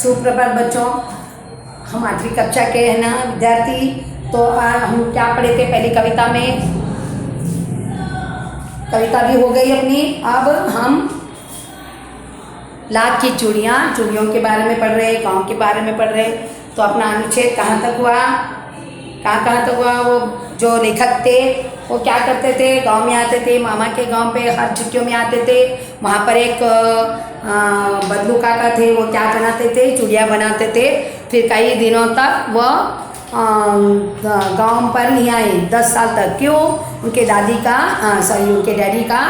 सुप्रभात बच्चों, हम 8वीं कक्षा के हैं ना विद्यार्थी। तो आज हम क्या पढ़े थे? पहली कविता में कविता भी हो गई अपनी। अब हम लाख की चूड़ियों के बारे में पढ़ रहे, गांव के बारे में पढ़ रहे। तो अपना अनुच्छेद कहाँ तक हुआ, कहाँ तक हुआ? वो जो लेखक थे वो क्या करते थे, गांव में आते थे, मामा के गांव पे हर छुट्टियों में आते थे। वहाँ पर एक बदलू काका थे, वो क्या बनाते थे? चूड़ियाँ बनाते थे। फिर कई दिनों तक वह गांव पर नहीं आए, 10 साल तक। क्यों? उनके उनके डैडी का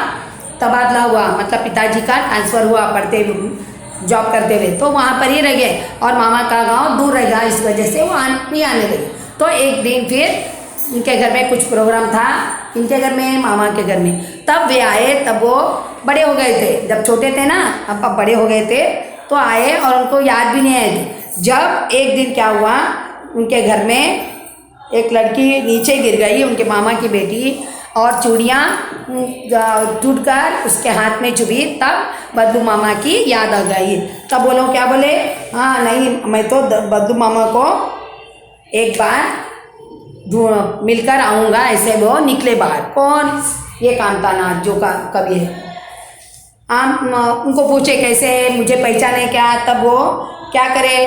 तबादला हुआ, मतलब पिताजी का ट्रांसफ़र हुआ पढ़ते जॉब करते हुए। तो वहाँ पर ही रह गए और मामा का गांव दूर रह गया, इस वजह से वो नहीं आने लगे। तो एक दिन फिर इनके घर में कुछ प्रोग्राम था, इनके घर में, मामा के घर में। तब वे आए, तब वो बड़े हो गए थे। जब छोटे थे ना, अब बड़े हो गए थे तो आए और उनको याद भी नहीं आए थे। जब एक दिन क्या हुआ, उनके घर में एक लड़की नीचे गिर गई, उनके मामा की बेटी, और चूड़ियाँ टूटकर उसके हाथ में चुभी। तब बद्दू मामा की याद आ गई। तब वो लोग क्या बोले, हाँ नहीं, मैं तो बद्दू मामा को एक बार मिलकर आऊँगा। ऐसे वो निकले बाहर। कौन? ये कामतानाथ जो का कवि है। उनको पूछे कैसे, मुझे पहचाने क्या? तब वो क्या करे,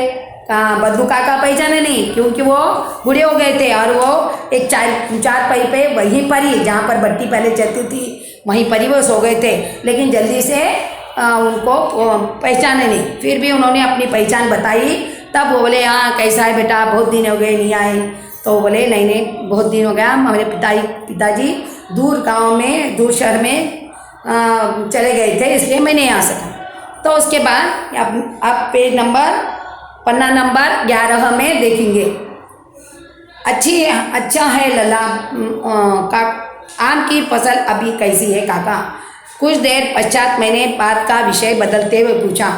बद्दू काका पहचाने नहीं, क्योंकि वो बूढ़े हो गए थे और वो एक चार पाई पे वहीं पर ही, जहाँ पर बत्ती पहले चलती थी, वहीं पर ही वो सो गए थे। लेकिन जल्दी से उनको पहचाने नहीं। फिर भी उन्होंने अपनी पहचान बताई। तब वो बोले, हाँ कैसा है बेटा, बहुत दिन हो गए नहीं आए। तो वो बोले, नहीं बहुत दिन हो गया, हमारे पिताजी दूर गांव में, दूर शहर में चले गए थे, इसलिए मैं नहीं आ सका। तो उसके बाद आप पन्ना नंबर 11 में देखेंगे। अच्छा है लला का आम की फसल अभी कैसी है काका? कुछ देर पश्चात मैंने बात का विषय बदलते हुए पूछा।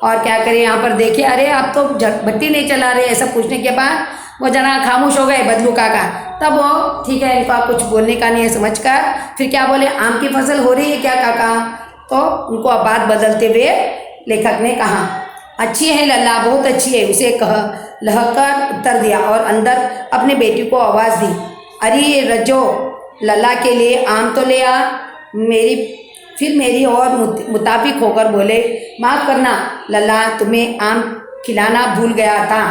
और क्या करें, यहाँ पर देखिए, अरे आप तो भट्टी नहीं चला रहे। ऐसा पूछने के बाद वो जना खामोश हो गए बदलू काका। तब वो ठीक है, इनका कुछ बोलने का नहीं है समझकर फिर क्या बोले, आम की फसल हो रही है क्या काका? तो उनको बात बदलते हुए लेखक ने कहा, अच्छी है लल्ला, बहुत अच्छी है, उसे लहकर उत्तर दिया और अंदर अपने बेटी को आवाज़ दी, अरे रजो, लल्ला के लिए आम तो ले आ। फिर मेरी और मुताबिक होकर बोले, माफ़ करना लल्ला, तुम्हें आम खिलाना भूल गया था।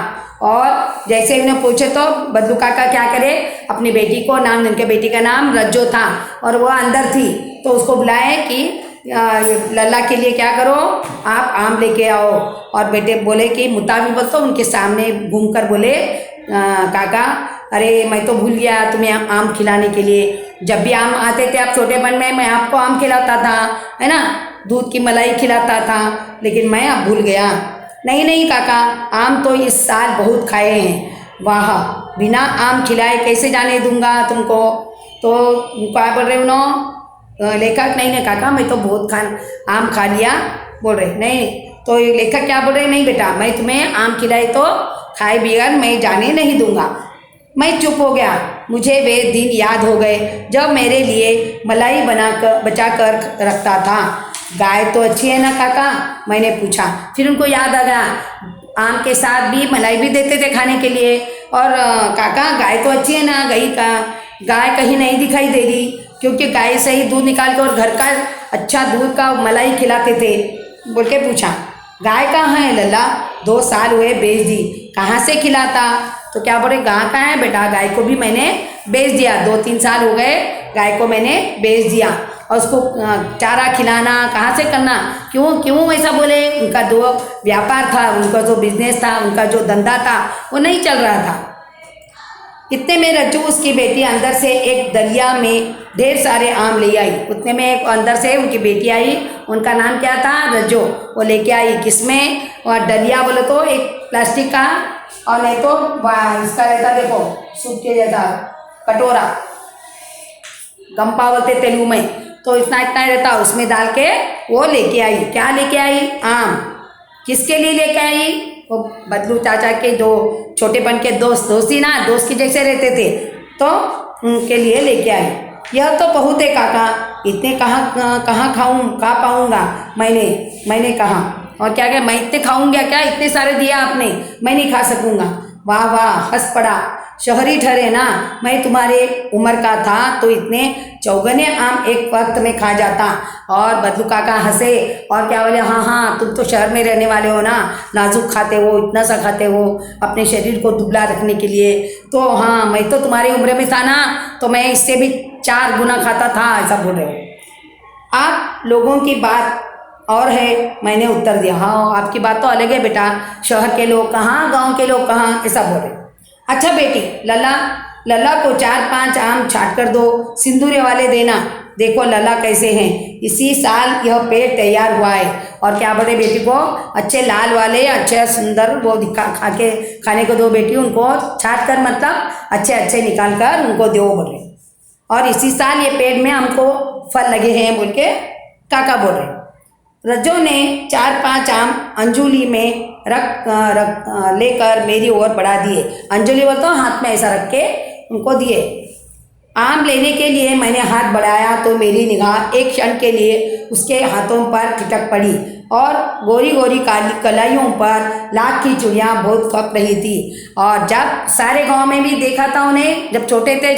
और जैसे उन्हें पूछे तो बद्लू काका क्या करे, अपनी बेटी को नाम, उनके बेटी का नाम रज्जो था और वह अंदर थी, तो उसको बुलाए कि लल्ला के लिए क्या करो, आप आम लेके आओ। और बेटे बोले कि मुताबिक बोल, तो उनके सामने घूमकर बोले, काका अरे मैं तो भूल गया तुम्हें आम खिलाने के लिए। जब भी आम आते थे आप छोटेपन में, मैं आपको आम खिलाता था, है ना, दूध की मलाई खिलाता था, लेकिन मैं अब भूल गया। नहीं काका, आम तो इस साल बहुत खाए हैं। वाह, बिना आम खिलाए कैसे जाने दूंगा तुमको? तो क्या बोल रहे उन्होंने, लेखक, नहीं काका मैं तो बहुत आम खा लिया बोल रहे। नहीं, तो लेखक क्या बोल रहे, नहीं बेटा, मैं तुम्हें आम खिलाए तो खाए बगैर मैं जाने नहीं दूंगा। मैं चुप हो गया। मुझे वे दिन याद हो गए जब मेरे लिए मलाई बचा कर रखता था। गाय तो अच्छी है ना काका? मैंने पूछा। फिर उनको याद आ गया, आम के साथ भी मलाई भी देते थे खाने के लिए। और काका गाय तो अच्छी है ना? गाय कहीं नहीं दिखाई दे रही, क्योंकि गाय से ही दूध निकाल के और घर का अच्छा दूध का मलाई खिलाते थे बोल के पूछा। गाय कहाँ है लल्ला? 2 साल हुए बेच दी। कहाँ से खिलाता? तो क्या बोले, गाय कहाँ है बेटा? गाय को भी मैंने बेच दिया, 2-3 साल हो गए, गाय को मैंने बेच दिया। और उसको चारा खिलाना कहाँ से करना? क्यों ऐसा बोले? उनका जो व्यापार था, उनका जो बिजनेस था, उनका जो धंधा था, वो नहीं चल रहा था। इतने में रज्जू, उसकी बेटी, अंदर से एक दलिया में ढेर सारे आम ले आई। उतने में एक अंदर से उनकी बेटी आई, उनका नाम क्या था? रज्जो। वो लेके आई किसमें? और डलिया बोले तो एक प्लास्टिक का, और नहीं तो इसका रहता, देखो सूप के जैसा कटोरा, गंपा बोलते तेलुगु में। तो इतना रहता, उसमें डाल के वो लेके आई। क्या लेके आई? आम। किसके लिए लेके आई? वो बदलू चाचा के जो छोटेपन के दोस्ती ना, दोस्त की जैसे रहते थे, तो उनके लिए लेके आई। यह तो बहुत है काका, इतने कहाँ खाऊं, कहाँ पाऊंगा? मैंने कहा, और क्या क्या मैं इतने खाऊंगा क्या, इतने सारे दिया आपने, मैं नहीं खा सकूंगा। वाह वाह, हंस पड़ा। शहरी ठहरे ना, मैं तुम्हारे उम्र का था तो इतने चौगने आम एक वक्त में खा जाता। और बदलू काका हंसे और क्या बोले, हाँ हाँ तुम तो शहर में रहने वाले हो ना, नाजुक खाते हो, इतना सा खाते हो अपने शरीर को दुबला रखने के लिए। तो हाँ, मैं तो तुम्हारी उम्र में था ना, तो मैं इससे भी 4 गुना खाता था, ऐसा बोल रहे हो आप। लोगों की बात और है, मैंने उत्तर दिया। हाँ आपकी बात तो अलग है बेटा, शहर के लोग कहाँ, गांव के लोग कहाँ, ऐसा बोले। अच्छा बेटी, लल्ला लल्ला को 4-5 आम छाट कर दो, सिंदूरे वाले देना। देखो लल्ला कैसे हैं, इसी साल यह पेड़ तैयार हुआ है। और क्या बोले, बेटी को अच्छे लाल वाले, अच्छे सुंदर वो दिखा खाने को दो बेटी, उनको छाट कर मतलब अच्छे अच्छे निकाल कर उनको दो बोले। और इसी साल ये पेड़ में हमको फल लगे हैं बोल के काका बोल रहे। रज्जो ने 4-5 आम अंजुली में रख लेकर मेरी ओर बढ़ा दिए। अंजुली बोलते तो हाथ में ऐसा रख के उनको दिए। आम लेने के लिए मैंने हाथ बढ़ाया तो मेरी निगाह एक क्षण के लिए उसके हाथों पर ठिठक पड़ी और गोरी गोरी काली कलाइयों पर लाख की चूड़ियाँ बहुत खप रही थी। और जब सारे गांव में भी देखा था उन्हें, जब छोटे थे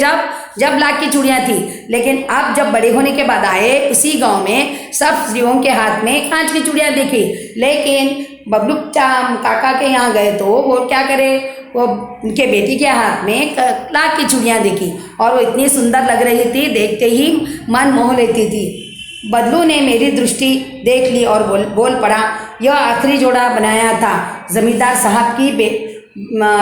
जब लाख की चूड़ियाँ थी, लेकिन अब जब बड़े होने के बाद आए उसी गांव में सब स्त्रियों के हाथ में कांच की चूड़ियाँ देखी। लेकिन बबलू काका के यहाँ गए तो वो क्या करे, वो उनके बेटी के हाथ में लाख की चूड़ियाँ देखी और वो इतनी सुंदर लग रही थी, देखते ही मन मोह लेती थी। बदलू ने मेरी दृष्टि देख ली और बोल पड़ा, यह आखिरी जोड़ा बनाया था जमींदार साहब की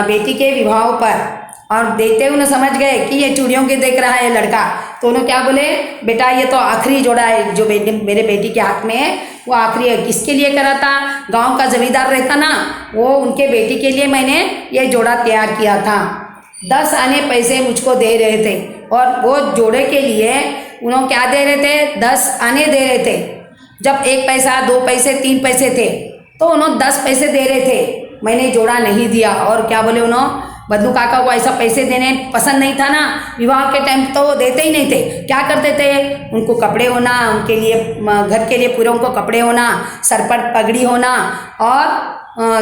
बेटी के विवाह पर। और देखते उन्हें समझ गए कि ये चूड़ियों के देख रहा है लड़का, तो उन्होंने क्या बोले, बेटा ये तो आखिरी जोड़ा है जो मेरे बेटी के हाथ में है, वो आखिरी है। किसके लिए करा था, गांव का जमींदार रहता ना, वो उनके बेटी के लिए मैंने ये जोड़ा तैयार किया था। 10 आने पैसे मुझको दे रहे थे और वो जोड़े के लिए उन्होंने क्या दे रहे थे, 10 आने दे रहे थे। जब 1 पैसा 2 पैसे 3 पैसे थे तो उन्होंने 10 पैसे दे रहे थे, मैंने जोड़ा नहीं दिया। और क्या बोले, उन्होंने बदलू काका को ऐसा पैसे देने पसंद नहीं था ना, विवाह के टाइम तो वो देते ही नहीं थे। क्या करते थे, उनको कपड़े होना, उनके लिए घर के लिए पूरे उनको कपड़े होना, सर पर पगड़ी होना और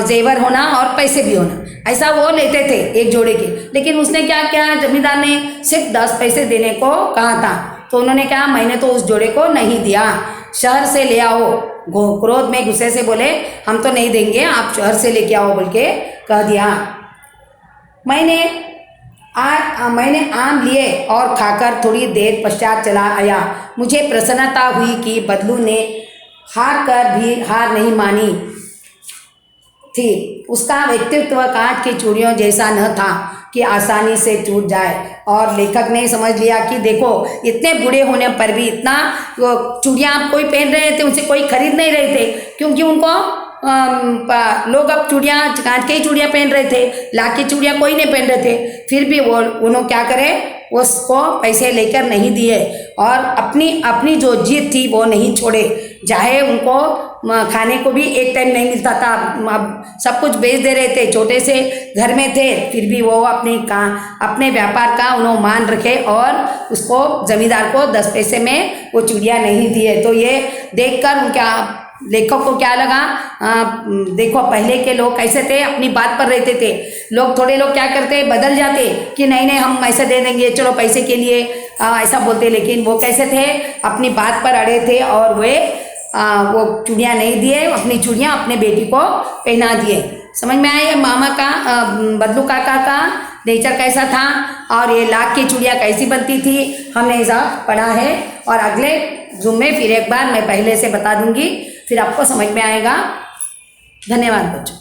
जेवर होना और पैसे भी होना, ऐसा वो लेते थे एक जोड़े के। लेकिन उसने क्या किया, जमींदार ने सिर्फ 10 पैसे देने को कहा था, तो उन्होंने कहा मैंने तो उस जोड़े को नहीं दिया, शहर से ले आओ। क्रोध में गुस्से से बोले, हम तो नहीं देंगे, आप शहर से लेके आओ बोल के कह दिया। मैंने आम लिए और खाकर थोड़ी देर पश्चात चला आया। मुझे प्रसन्नता हुई कि बदलू ने हार कर भी हार नहीं मानी थी। उसका व्यक्तित्व कांच की चूड़ियों जैसा न था कि आसानी से टूट जाए। और लेखक ने समझ लिया कि देखो, इतने बूढ़े होने पर भी इतना चूड़ियाँ कोई पहन रहे थे, उनसे कोई खरीद नहीं रहे थे, क्योंकि उनको लोग अब चूड़ियाँ कांच की चूड़ियाँ पहन रहे थे, लाख की चूड़ियाँ कोई नहीं पहन रहे थे। फिर भी वो उन्होंने क्या करे, उसको पैसे लेकर नहीं दिए और अपनी जो जीत थी वो नहीं छोड़े। चाहे उनको खाने को भी एक टाइम नहीं मिलता था, अब सब कुछ बेच दे रहे थे, छोटे से घर में थे, फिर भी वो अपने व्यापार का उन्होंने मान रखे और उसको जमींदार को 10 पैसे में वो चूड़ियाँ नहीं दिए। तो ये देखकर उनका लेखक को क्या लगा, देखो पहले के लोग कैसे थे, अपनी बात पर रहते थे। थोड़े लोग क्या करते, बदल जाते कि नहीं हम ऐसे दे देंगे, चलो पैसे के लिए ऐसा बोलते। लेकिन वो कैसे थे, अपनी बात पर अड़े थे और वो चूड़ियाँ नहीं दिए, अपनी चूड़ियाँ अपने बेटी को पहना दिए। समझ में आया मामा का, बदलू काका का नेचर कैसा था और ये लाख की चूड़ियाँ कैसी बनती थी, हमने ऐसा पढ़ा है। और अगले जूम में फिर एक बार मैं पहले से बता दूंगी, फिर आपको समझ में आएगा। धन्यवाद बच्चों।